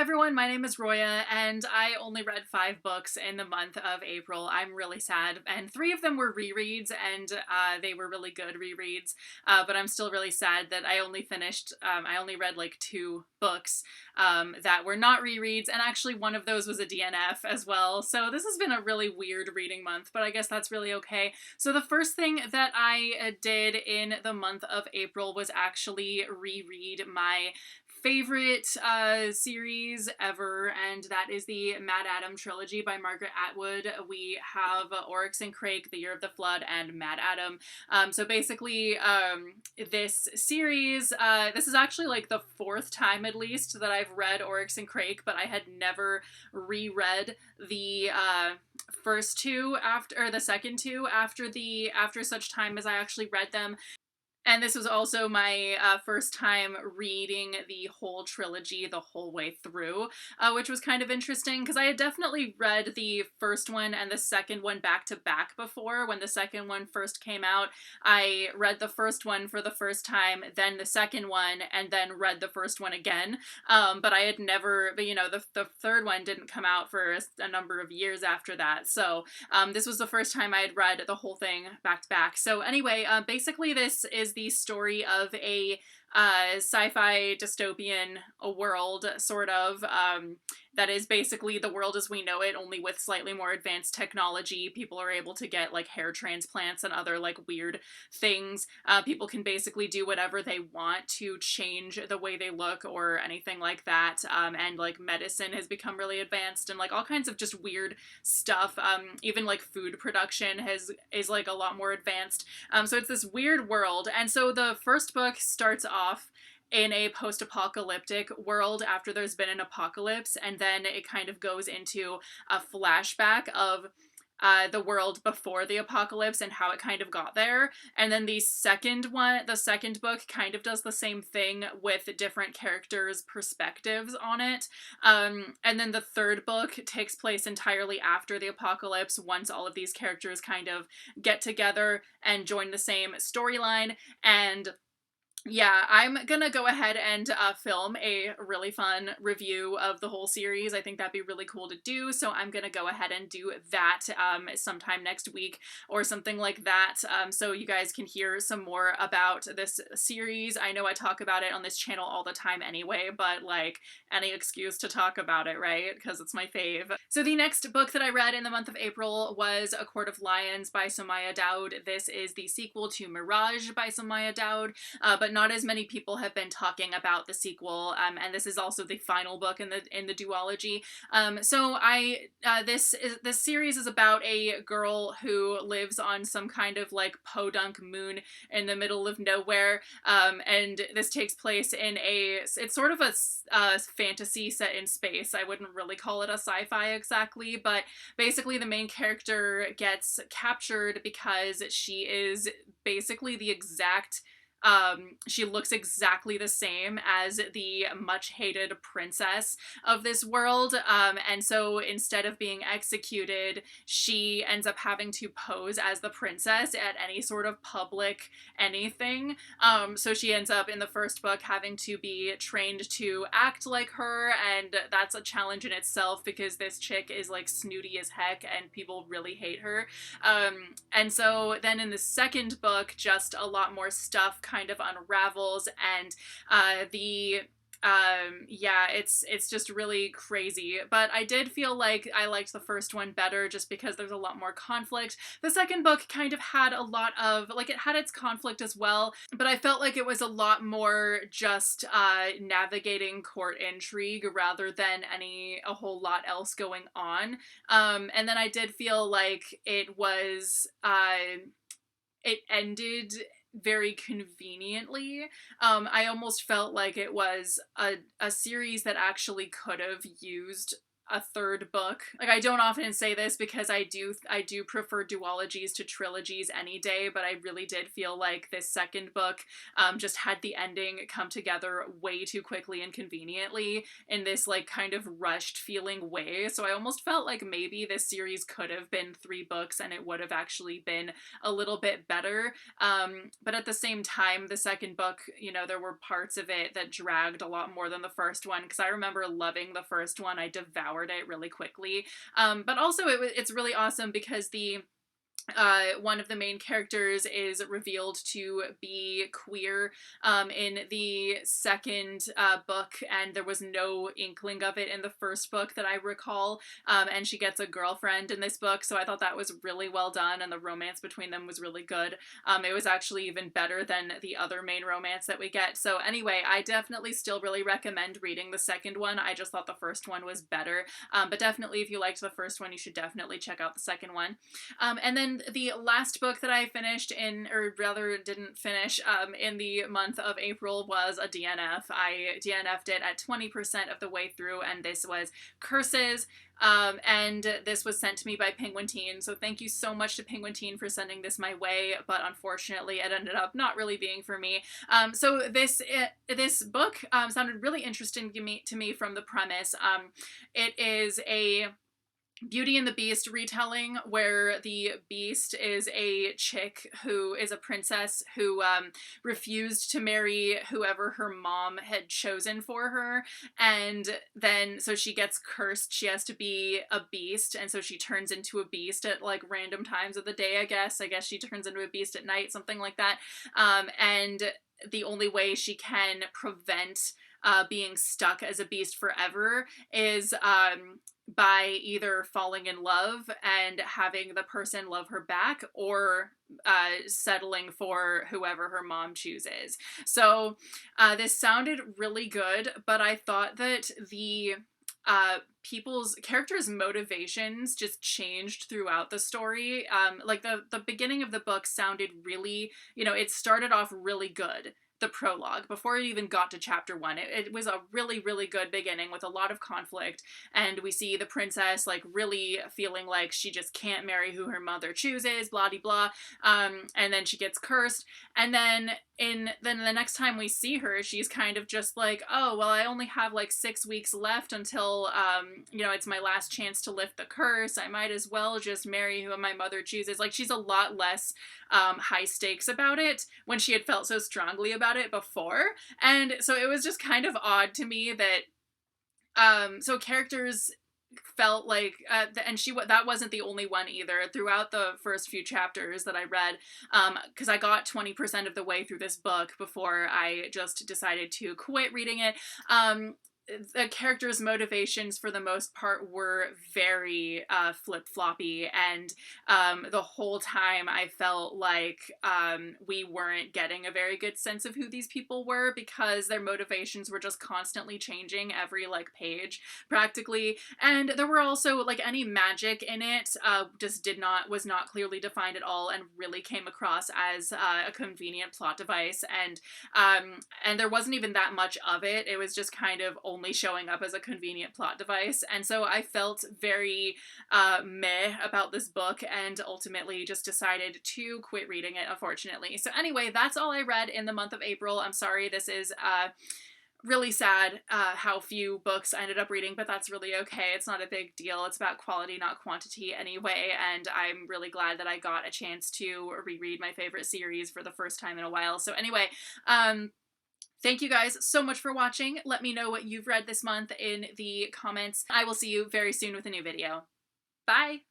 everyone, my name is Roya, and I only read 5 books in the month of April. I'm really sad, and 3 of them were rereads, and they were really good rereads, but I'm still really sad that I only read like 2 books that were not rereads, and actually one of those was a DNF as well, so this has been a really weird reading month, but I guess that's really okay. So the first thing that I did in the month of April was actually reread my favorite series ever, and that is the Atom Trilogy by Margaret Atwood. We have Oryx and Crake, The Year of the Flood, and Atom. So basically, this series, this is actually like the 4th time at least that I've read Oryx and Crake, but I had never reread the first 2 after, or the second 2 after such time as I actually read them. And this was also my first time reading the whole trilogy the whole way through, which was kind of interesting because I had definitely read the first one and the second one back to back before. When the second one first came out, I read the first one for the first time, then the second one, and then read the first one again. But I had never, the third one didn't come out for a number of years after that. So this was the first time I had read the whole thing back to back. So anyway, basically this is the story of a sci-fi dystopian world, sort of, that is basically the world as we know it, only with slightly more advanced technology. People are able to get like hair transplants and other like weird things. People can basically do whatever they want to change the way they look or anything like that. And like medicine has become really advanced and like all kinds of just weird stuff. Even like food production is like a lot more advanced. So it's this weird world. And so the first book starts off in a post-apocalyptic world after there's been an apocalypse, and then it kind of goes into a flashback of the world before the apocalypse and how it kind of got there. And then the second book kind of does the same thing with different characters' perspectives on it. And then the third book takes place entirely after the apocalypse, once all of these characters kind of get together and join the same storyline. And yeah, I'm gonna go ahead and film a really fun review of the whole series. I think that'd be really cool to do, so I'm gonna go ahead and do that sometime next week or something like that, so you guys can hear some more about this series. I know I talk about it on this channel all the time anyway, but like, any excuse to talk about it, right? Because it's my fave. So the next book that I read in the month of April was A Court of Lions by Somaya Daud. This is the sequel to Mirage by Somaya Daud, but not as many people have been talking about the sequel, and this is also the final book in the duology. So this series is about a girl who lives on some kind of like podunk moon in the middle of nowhere, and this takes place in it's sort of a fantasy set in space. I wouldn't really call it a sci-fi exactly, but basically the main character gets captured because she is basically the exact she looks exactly the same as the much hated princess of this world, and so instead of being executed, she ends up having to pose as the princess at any sort of public anything. So she ends up in the first book having to be trained to act like her, and that's a challenge in itself because this chick is like snooty as heck and people really hate her. And so then in the second book, just a lot more stuff kind of unravels, and yeah, it's just really crazy. But I did feel like I liked the first one better just because there's a lot more conflict. The second book kind of had a lot of, like, it had its conflict as well, but I felt like it was a lot more just navigating court intrigue rather than a whole lot else going on. And then I did feel like it was it ended very conveniently. I almost felt like it was a series that actually could have used a third book. Like, I don't often say this because I do prefer duologies to trilogies any day, but I really did feel like this second book just had the ending come together way too quickly and conveniently in this like kind of rushed feeling way. So I almost felt like maybe this series could have been 3 books and it would have actually been a little bit better. But at the same time, the second book, you know, there were parts of it that dragged a lot more than the first one, because I remember loving the first one. I devoured it really quickly. But also it's really awesome because one of the main characters is revealed to be queer in the second book, and there was no inkling of it in the first book that I recall, and she gets a girlfriend in this book, so I thought that was really well done, and the romance between them was really good. It was actually even better than the other main romance that we get. So anyway, I definitely still really recommend reading the second one. I just thought the first one was better, but definitely if you liked the first one, you should definitely check out the second one. And then the last book that I finished in, or rather didn't finish, in the month of April was a DNF. I DNF'd it at 20% of the way through, and this was Curses. And this was sent to me by Penguin Teen, so thank you so much to Penguin Teen for sending this my way, but unfortunately it ended up not really being for me. So this book sounded really interesting to me from the premise. It is a Beauty and the Beast retelling where the Beast is a chick who is a princess who refused to marry whoever her mom had chosen for her, and then so she gets cursed. She has to be a beast, and so she turns into a beast at like random times of the day, I guess she turns into a beast at night, something like that. And the only way she can prevent being stuck as a beast forever is by either falling in love and having the person love her back, or settling for whoever her mom chooses. So this sounded really good, but I thought that the people's characters' motivations just changed throughout the story. Like the beginning of the book sounded really, you know, it started off really good, the prologue, before it even got to chapter 1. It was a really, really good beginning with a lot of conflict, and we see the princess like really feeling like she just can't marry who her mother chooses, blah de blah, and then she gets cursed, and then the next time we see her, she's kind of just like, oh, well, I only have like 6 weeks left until, you know, it's my last chance to lift the curse. I might as well just marry who my mother chooses. Like, she's a lot less high stakes about it when she had felt so strongly about it before. And so it was just kind of odd to me that so characters felt like and that wasn't the only one either throughout the first few chapters that I read, because I got 20% of the way through this book before I just decided to quit reading it. The characters' motivations for the most part were very flip-floppy, and the whole time I felt like we weren't getting a very good sense of who these people were, because their motivations were just constantly changing every like page practically. And there were also like any magic in it just was not clearly defined at all, and really came across as a convenient plot device, and there wasn't even that much of it. It was just kind of only showing up as a convenient plot device. And so I felt very meh about this book, and ultimately just decided to quit reading it, unfortunately. So anyway, that's all I read in the month of April. I'm sorry, this is really sad how few books I ended up reading, but that's really okay. It's not a big deal. It's about quality, not quantity anyway, and I'm really glad that I got a chance to reread my favorite series for the first time in a while. So anyway, thank you guys so much for watching. Let me know what you've read this month in the comments. I will see you very soon with a new video. Bye!